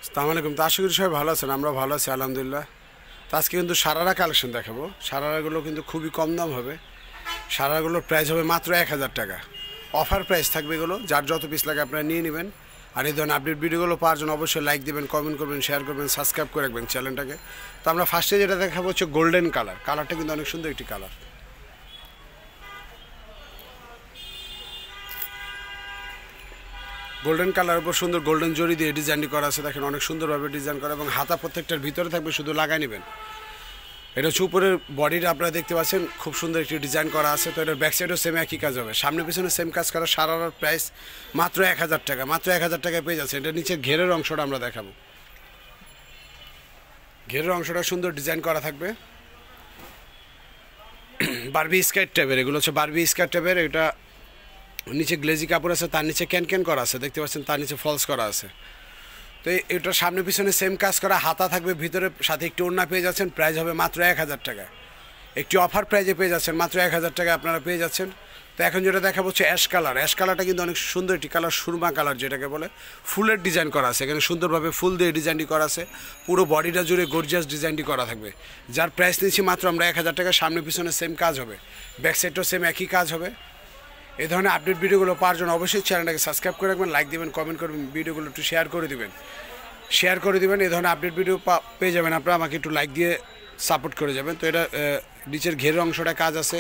আসসালামু আলাইকুম। তো আশা করি সবাই ভালো আছেন, আমরা ভালো আছি আলহামদুলিল্লাহ। তো আজকে কিন্তু সারারা কালেকশন দেখাবো। সারারাগুলো কিন্তু খুবই কম দাম হবে। সারারাগুলোর প্রাইস হবে মাত্র 1000 টাকা। অফার প্রাইস থাকবে এগুলো, যার যত পিস লাগে আপনারা নিয়ে নেবেন। আর এই ধরনের আপডেট ভিডিওগুলো পাওয়ার জন্য অবশ্যই লাইক দিবেন, কমেন্ট করবেন, শেয়ার করবেন, সাবস্ক্রাইব করে রাখবেন চ্যানেলটাকে। তো আমরা ফার্স্টে যেটা দেখাবো হচ্ছে গোল্ডেন কালার। কালারটা কিন্তু অনেক সুন্দর একটি কালার। গোল্ডেন কালার উপর সুন্দর গোল্ডেন জরি দিয়ে ডিজাইনটি করা আছে, দেখেন অনেক সুন্দরভাবে ডিজাইন করা, এবং হাতা প্রত্যেকটার ভিতরে থাকবে, শুধু লাগাই নেবেন। এটা হচ্ছে উপরের বডিটা আপনারা দেখতে পাচ্ছেন, খুব সুন্দর একটি ডিজাইন করা আছে। তো এটার ব্যাক সাইডও সেম একই কাজ হবে, সামনে পিছনে সেম কাজ করা। সারার প্রাইস মাত্র 1000 টাকা, মাত্র 1000 টাকায় পেয়ে যাচ্ছে। এটা নিচের ঘেরের অংশটা আমরা দেখাবো। ঘেরের অংশটা সুন্দর ডিজাইন করা থাকবে, বারবি স্কার্ট টাইপের। এগুলো হচ্ছে বারবি স্কার্ট টাইপের। এটা নিচে গ্লেজি কাপড় আছে, তার নিচে ক্যান করা আছে, দেখতে পাচ্ছেন, তার নিচে ফলস করা আছে। তো এটা সামনে পিছনে সেম কাজ করা, হাতা থাকবে ভিতরে, সাথে একটি ওড়না পেয়ে যাচ্ছেন। প্রাইস হবে মাত্র 1000 টাকা। একটি অফার প্রাইজে পেয়ে যাচ্ছেন, মাত্র 1000 টাকা আপনারা পেয়ে যাচ্ছেন। তো এখন যেটা দেখাবো হচ্ছে অ্যাশ কালার। অ্যাশ কালারটা কিন্তু অনেক সুন্দর একটি কালার, সুরমা কালার যেটাকে বলে। ফুলের ডিজাইন করা আছে, এখানে সুন্দরভাবে ফুল দিয়ে ডিজাইনটি করা আছে। পুরো বডিটা জুড়ে গর্জিয়াস ডিজাইনটি করা থাকবে, যার প্রাইস নিচ্ছি মাত্র আমরা 1000 টাকা। সামনে পিছনে সেম কাজ হবে, ব্যাক সাইডটাও সেম একই কাজ হবে। এই ধরনের আপডেট ভিডিওগুলো পাওয়ার জন্য অবশ্যই চ্যানেলটাকে সাবস্ক্রাইব করে রাখবেন, লাইক দেবেন, কমেন্ট করবেন, ভিডিওগুলো একটু শেয়ার করে দেবেন। এই ধরনের আপডেট ভিডিও পেয়ে যাবেন আপনারা, আমাকে একটু লাইক দিয়ে সাপোর্ট করে যাবেন। তো এটা নিচের ঘেরের অংশটা কাজ আছে,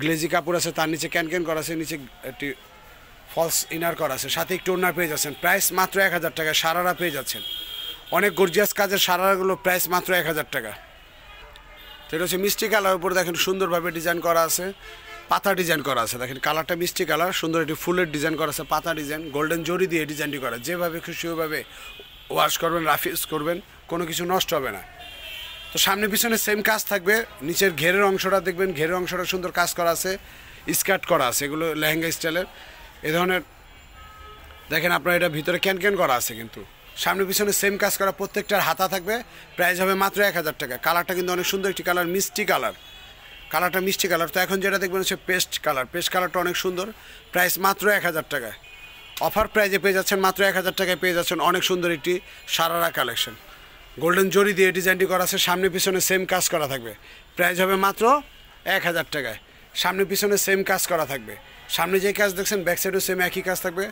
গ্লেজি কাপড় আছে, তার নিচে ক্যান করা আছে, নিচে একটি ফলস ইনার করা আছে, সাথে একটু ওড়না পেয়ে যাচ্ছেন। প্রাইস মাত্র 1000 টাকা। সারারা পেয়ে যাচ্ছেন, অনেক গর্জিয়াস কাজের সারারাগুলো প্রাইস মাত্র 1000 টাকা। তো এটা হচ্ছে মিষ্টি কালার উপর, দেখেন সুন্দরভাবে ডিজাইন করা আছে, পাতা ডিজাইন করা আছে। দেখেন কালারটা মিষ্টি কালার, সুন্দর একটি ফুলের ডিজাইন করা আছে, পাতা ডিজাইন, গোল্ডেন জরি দিয়ে ডিজাইনটি করা। যেভাবে খুশি ওইভাবে ওয়াশ করবেন, রাফ ইউজ করবেন, কোনো কিছু নষ্ট হবে না। তো সামনে পিছনে সেম কাজ থাকবে। নিচের ঘেরের অংশটা দেখবেন, ঘেরের অংশটা সুন্দর কাজ করা আছে, স্কার্ট করা আছে, এগুলো লেহেঙ্গা স্টাইলের। এ ধরনের দেখেন আপনার, এটা ভিতরে ক্যান করা আছে, কিন্তু সামনে পিছনে সেম কাজ করা, প্রত্যেকটার হাতা থাকবে। প্রাইস হবে মাত্র 1000 টাকা। কালারটা কিন্তু অনেক সুন্দর একটি কালার, মিষ্টি কালার। কালারটা মিষ্টি কালার। তো এখন যেটা দেখবেন হচ্ছে পেস্ট কালার। পেস্ট কালারটা অনেক সুন্দর, প্রাইস মাত্র 1000 টাকায়। অফার প্রাইজে পেয়ে যাচ্ছেন, মাত্র 1000 টাকায় পেয়ে যাচ্ছেন অনেক সুন্দর একটি সারারা কালেকশন। গোল্ডেন জরি দিয়ে ডিজাইনটি করা আছে, সামনে পিছনে সেম কাজ করা থাকবে। প্রাইস হবে মাত্র 1000 টাকায়। সামনে পিছনে সেম কাজ করা থাকবে, সামনে যে কাজ দেখছেন ব্যাক সাইডও সেম একই কাজ থাকবে।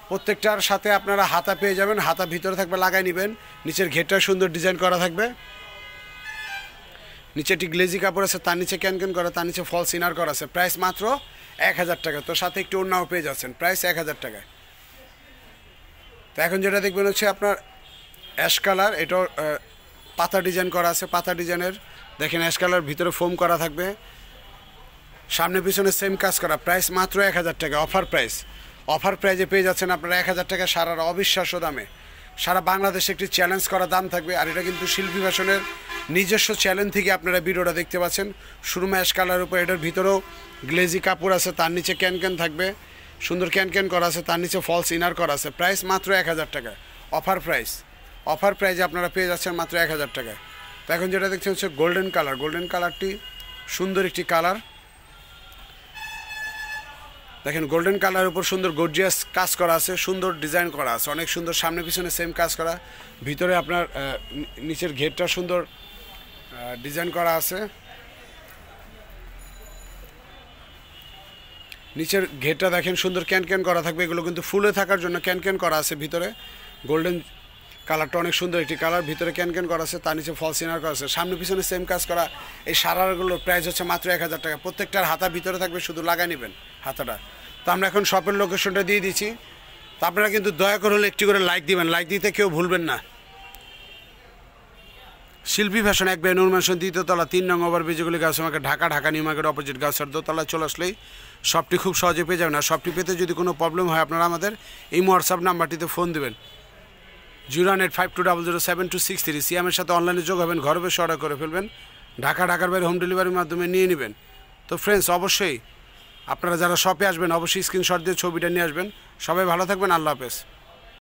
প্রত্যেকটার সাথে আপনারা হাতা পেয়ে যাবেন, হাতা ভিতরে থাকবে, লাগাই নেবেন। নিচের ঘেরটা সুন্দর ডিজাইন করা থাকবে, নিচে একটি গ্লেজি কাপড় আছে, তার নিচে ক্যান করা, তার নিচে ফলস ইনার করা আছে। প্রাইস মাত্র 1000 টাকা। তো সাথে একটু ওড়নাও পেয়ে যাচ্ছেন, প্রাইস 1000 টাকায়। তো এখন যেটা দেখবেন হচ্ছে আপনার অ্যাশ কালার। এটাও পাতা ডিজাইন করা আছে, পাতা ডিজাইনের। দেখেন অ্যাশ কালার, ভিতরে ফোম করা থাকবে, সামনে পিছনে সেম কাজ করা। প্রাইস মাত্র 1000 টাকা, অফার প্রাইস। অফার প্রাইজে পেয়ে যাচ্ছেন আপনারা 1000 টাকা সারার অবিশ্বাস্য দামে। সারা বাংলাদেশে একটি চ্যালেঞ্জ করা দাম থাকবে। আর এটা কিন্তু শিল্পী ফ্যাশনের নিজস্ব চ্যালেঞ্জ থেকে আপনারা ভিডিওটা দেখতে পাচ্ছেন। সুরমা অ্যাশ কালার উপর, এটার ভিতরেও গ্লেজি কাপড় আছে, তার নিচে ক্যান থাকবে, সুন্দর ক্যান করা আছে, তার নিচে ফলস ইনার করা আছে। প্রাইস মাত্র 1000 টাকা, অফার প্রাইস। অফার প্রাইজে আপনারা পেয়ে যাচ্ছেন মাত্র 1000 টাকায়। তো এখন যেটা দেখছেন হচ্ছে গোল্ডেন কালার। গোল্ডেন কালারটি সুন্দর একটি কালার। দেখেন গোল্ডেন কালার উপর সুন্দর গর্জিয়াস কাজ করা আছে, সুন্দর ডিজাইন করা আছে, অনেক সুন্দর। সামনে পিছনে সেম কাজ করা, ভিতরে আপনার নিচের ঘেরটা সুন্দর ডিজাইন করা আছে। নিচের ঘেরটা দেখেন সুন্দর ক্যান করা থাকবে, এগুলো কিন্তু ফুলে থাকার জন্য ক্যান করা আছে ভিতরে। গোল্ডেন কালারটা অনেক সুন্দর একটি কালার, ভিতরে ক্যান করা আছে, তার নিচে ফলস ইনার করা আছে, সামনে পিছনে সেম কাজ করা। এই সারারগুলোর প্রাইস হচ্ছে মাত্র 1000 টাকা। প্রত্যেকটার হাতা ভিতরে থাকবে, শুধু লাগাই নেবেন হাতাটা। তো আমরা এখন শপের লোকেশনটা দিয়ে দিচ্ছি। তো আপনারা কিন্তু দয়া করে হলে একটি করে লাইক দিবেন, লাইক দিতে কেউ ভুলবেন না। শিল্পী ফ্যাশন, এক বেনুর ম্যানশন, 2য় তলা, 3 নং ওভারব্রিজগুলি গাছ আমাকে, ঢাকা নিউ মার্কেট অপোজিট, গাছের দোতলায় চলে আসলেই শপটি খুব সহজে পেয়ে যাবেন। আর শপটি পেতে যদি কোনো প্রবলেম হয়, আপনারা আমাদের এই হোয়াটসঅ্যাপ নাম্বারটিতে ফোন দেবেন, 09852007263। সিএমের সাথে অনলাইনে যোগ হবেন, ঘরে বসে অর্ডার করে ফেলবেন, ঢাকার বাইরে হোম ডেলিভারির মাধ্যমে নিয়ে নেবেন। তো ফ্রেন্ডস, অবশ্যই আপনারা যারা শপে আসবেন অবশ্যই স্ক্রিনশট দিয়ে ছবিটা নিয়ে আসবেন। সবাই ভালো থাকবেন, আল্লাহ হাফেজ।